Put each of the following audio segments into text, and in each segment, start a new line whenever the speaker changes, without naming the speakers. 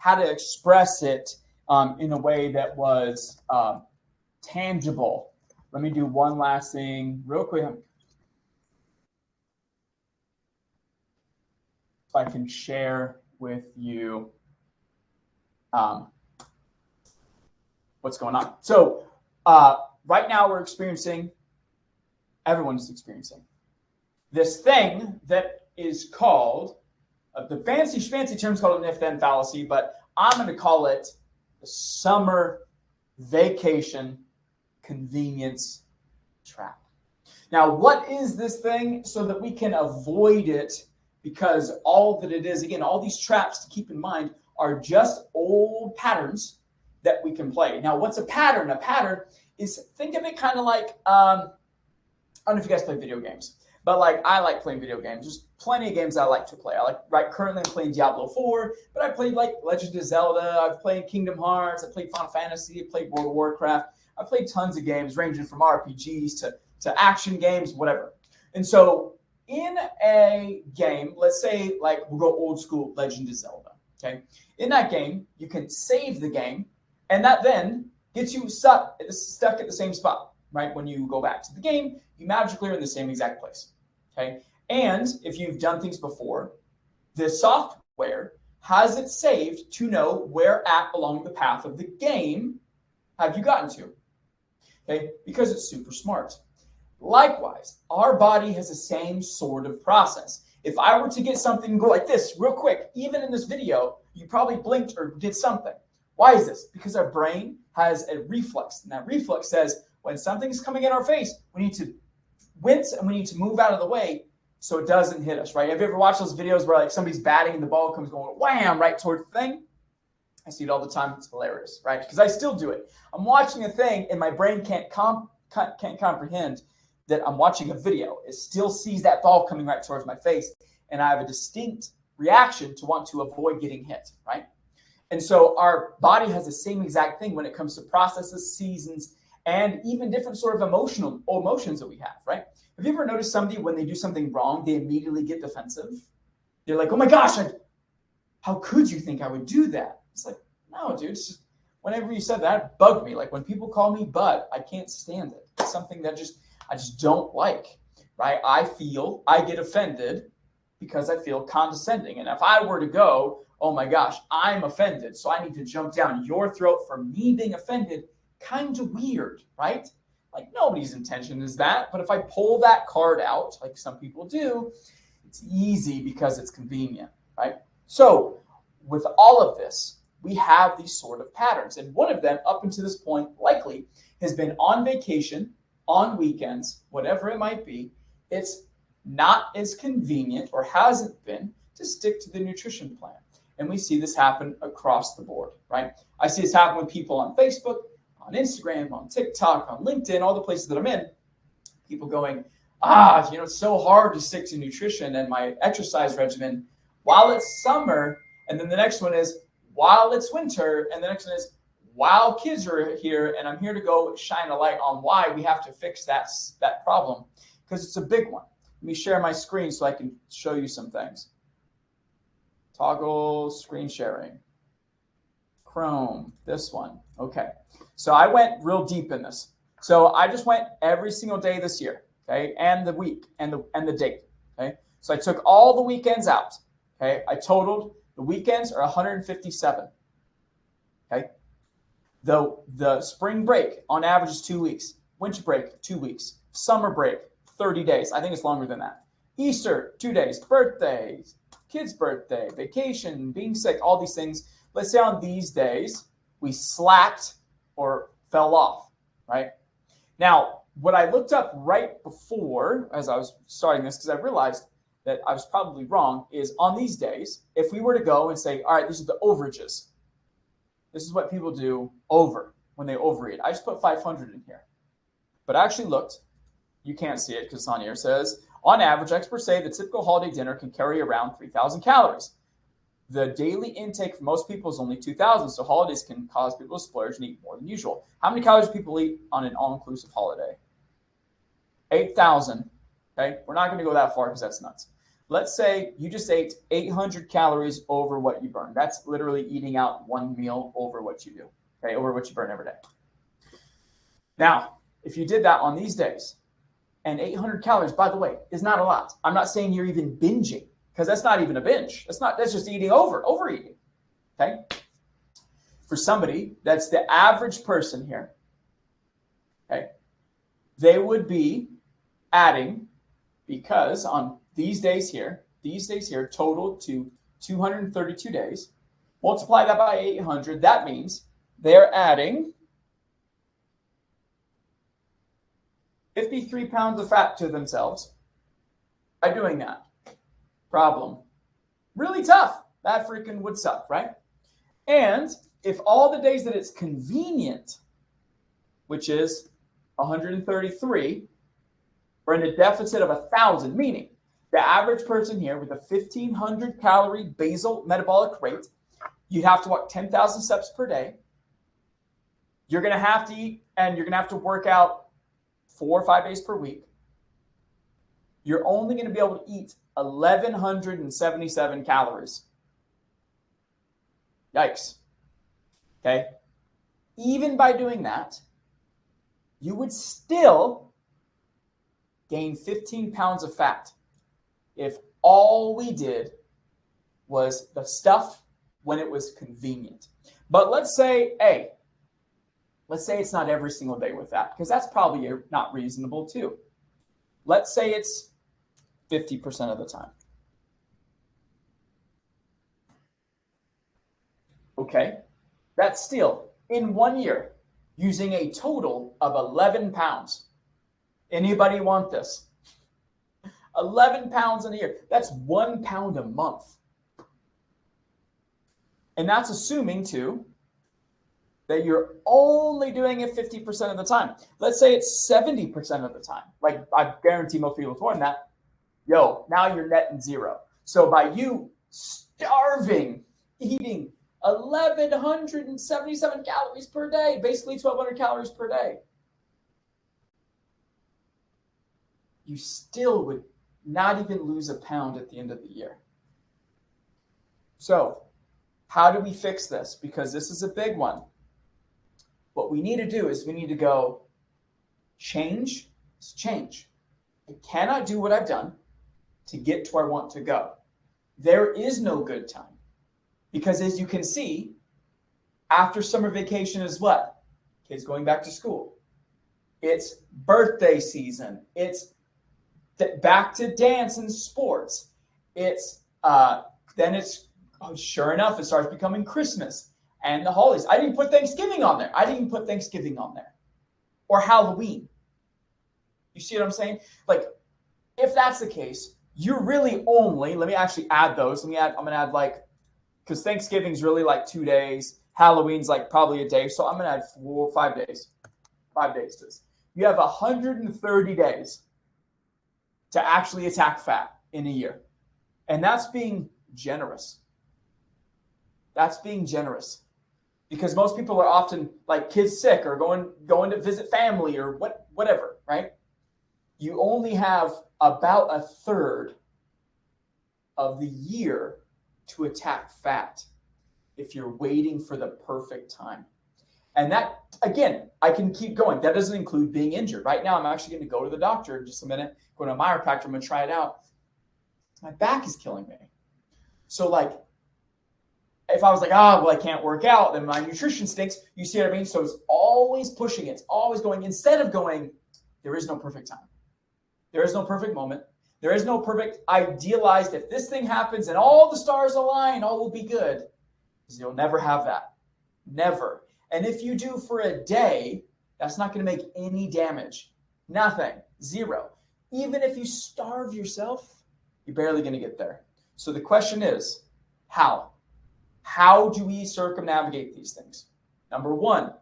how to express it in a way that was tangible. Let me do one last thing real quick. So I can share with you what's going on. So right now we're experiencing, everyone's experiencing this thing that is called, the fancy term's called an if-then fallacy, but I'm going to call it the summer vacation convenience trap. Now, what is this thing so that we can avoid it? Because all that it is, again, all these traps to keep in mind are just old patterns that we can play. Now, what's a pattern? A pattern is, think of it kind of like, I don't know if you guys play video games, but like I like playing video games. There's plenty of games I like to play. Currently I'm playing Diablo 4, but I played like Legend of Zelda. I've played Kingdom Hearts. I played Final Fantasy. I played World of Warcraft. I played tons of games ranging from RPGs to action games, whatever. And so in a game, let's say like we'll go old school Legend of Zelda. Okay. In that game, you can save the game, and that then gets you stuck at the same spot, right? When you go back to the game, you magically are in the same exact place. Okay. And if you've done things before, the software has it saved to know where at along the path of the game have you gotten to. Okay, because it's super smart. Likewise, our body has the same sort of process. If I were to get something go like this real quick, even in this video, you probably blinked or did something. Why is this? Because our brain has a reflex, and that reflex says when something's coming in our face, we need to wince and we need to move out of the way so it doesn't hit us, right? Have you ever watched those videos where like somebody's batting and the ball comes going wham right towards the thing? I see it all the time. It's hilarious, right? Because I still do it. I'm watching a thing and my brain can't comprehend that I'm watching a video. It still sees that ball coming right towards my face, and I have a distinct reaction to want to avoid getting hit, right? And so our body has the same exact thing when it comes to processes, seasons, and even different sort of emotions that we have, right? Have you ever noticed somebody when they do something wrong, they immediately get defensive? They're like, oh my gosh, how could you think I would do that? It's like, no, dude, it's just, whenever you said that, it bugged me. Like when people call me bud, I can't stand it. It's something that I just don't like, right? I get offended because I feel condescending. And if I were to go, oh my gosh, I'm offended, so I need to jump down your throat for me being offended, kind of weird, right? Like nobody's intention is that. But if I pull that card out, like some people do, it's easy because it's convenient, right? So with all of this, we have these sort of patterns. And one of them, up until this point, likely, has been on vacation, on weekends, whatever it might be. It's not as convenient, or hasn't been, to stick to the nutrition plan. And we see this happen across the board, right? I see this happen with people on Facebook, on Instagram, on TikTok, on LinkedIn, all the places that I'm in. People going, it's so hard to stick to nutrition and my exercise regimen while it's summer. And then the next one is while it's winter. And the next one is while kids are here. And I'm here to go shine a light on why we have to fix that problem, because it's a big one. Let me share my screen so I can show you some things. Toggle screen sharing. Chrome, this one. Okay. So I went real deep in this. So I just went every single day this year, okay, and the week and the date, okay. So I took all the weekends out, okay. I totaled the weekends are 157, okay. The spring break on average is 2 weeks. Winter break 2 weeks. Summer break 30 days. I think it's longer than that. Easter 2 days. Birthdays, kid's birthday, vacation, being sick, all these things. Let's say on these days we slacked or fell off, right? Now, what I looked up right before, as I was starting this, because I realized that I was probably wrong, is on these days, if we were to go and say, all right, these are the overages. This is what people do when they overeat. I just put 500 in here. But I actually looked. You can't see it because it's on here. It says, on average, experts say the typical holiday dinner can carry around 3,000 calories. The daily intake for most people is only 2,000, so holidays can cause people to splurge and eat more than usual. How many calories do people eat on an all-inclusive holiday? 8,000. Okay, we're not going to go that far because that's nuts. Let's say you just ate 800 calories over what you burn. That's literally eating out one meal over what you do, okay, over what you burn every day. Now, if you did that on these days, and 800 calories, by the way, is not a lot. I'm not saying you're even binging, because that's not even a binge. That's just eating overeating, okay? For somebody that's the average person here, okay, they would be adding, because on these days here total to 232 days, multiply that by 800, that means they're adding 53 pounds of fat to themselves by doing that. Problem. Really tough. That freaking would suck, right? And if all the days that it's convenient, which is 133, we're in a deficit of 1,000, meaning the average person here with a 1,500 calorie basal metabolic rate, you'd have to walk 10,000 steps per day. You're going to have to eat, and you're going to have to work out 4 or 5 days per week. You're only going to be able to eat 1,177 calories. Yikes. Okay? Even by doing that, you would still gain 15 pounds of fat if all we did was the stuff when it was convenient. But let's say it's not every single day with that, because that's probably not reasonable too. Let's say it's 50% of the time. Okay, that's still in 1 year using a total of 11 pounds. Anybody want this? 11 pounds in a year. That's 1 pound a month. And that's assuming too that you're only doing it 50% of the time. Let's say it's 70% of the time. Like, I guarantee most people more than that. Now you're netting zero. So by you starving, eating 1,177 calories per day, basically 1,200 calories per day, you still would not even lose a pound at the end of the year. So how do we fix this? Because this is a big one. What we need to do is we need to go change. I cannot do what I've done to get to where I want to go. There is no good time. Because as you can see, after summer vacation is what? Kids going back to school. It's birthday season. It's back to dance and sports. Sure enough, it starts becoming Christmas and the holidays. I didn't put Thanksgiving on there. Or Halloween. You see what I'm saying? Like, if that's the case, you're really only, let me actually add those. I'm going to add because Thanksgiving's really like 2 days. Halloween's like probably a day. So I'm going to add 4 or 5 days. 5 days to this. You have 130 days to actually attack fat in a year. And that's being generous. Because most people are often like kids sick or going to visit family or whatever, right? You only have about a third of the year to attack fat if you're waiting for the perfect time. And that, again, I can keep going. That doesn't include being injured. Right now, I'm actually going to go to the doctor in just a minute, go to a chiropractor, I'm going to try it out. My back is killing me. So if I was like, I can't work out, then my nutrition stinks. You see what I mean? So it's always pushing. It's always going. Instead of going, there is no perfect time. There is no perfect moment. There is no perfect idealized, if this thing happens and all the stars align, all will be good. Because you'll never have that. Never. And if you do for a day, that's not going to make any damage. Nothing. Zero. Even if you starve yourself, you're barely going to get there. So the question is, how? How do we circumnavigate these things? Number 1,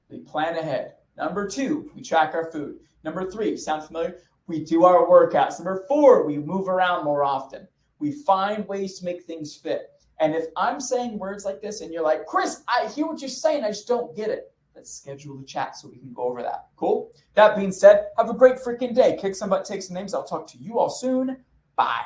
we plan ahead. Number 2, we track our food. Number 3, sound familiar? We do our workouts. Number 4, we move around more often. We find ways to make things fit. And if I'm saying words like this and you're like, Chris, I hear what you're saying, I just don't get it. Let's schedule the chat so we can go over that. Cool? That being said, have a great freaking day. Kick some butt, take some names. I'll talk to you all soon. Bye.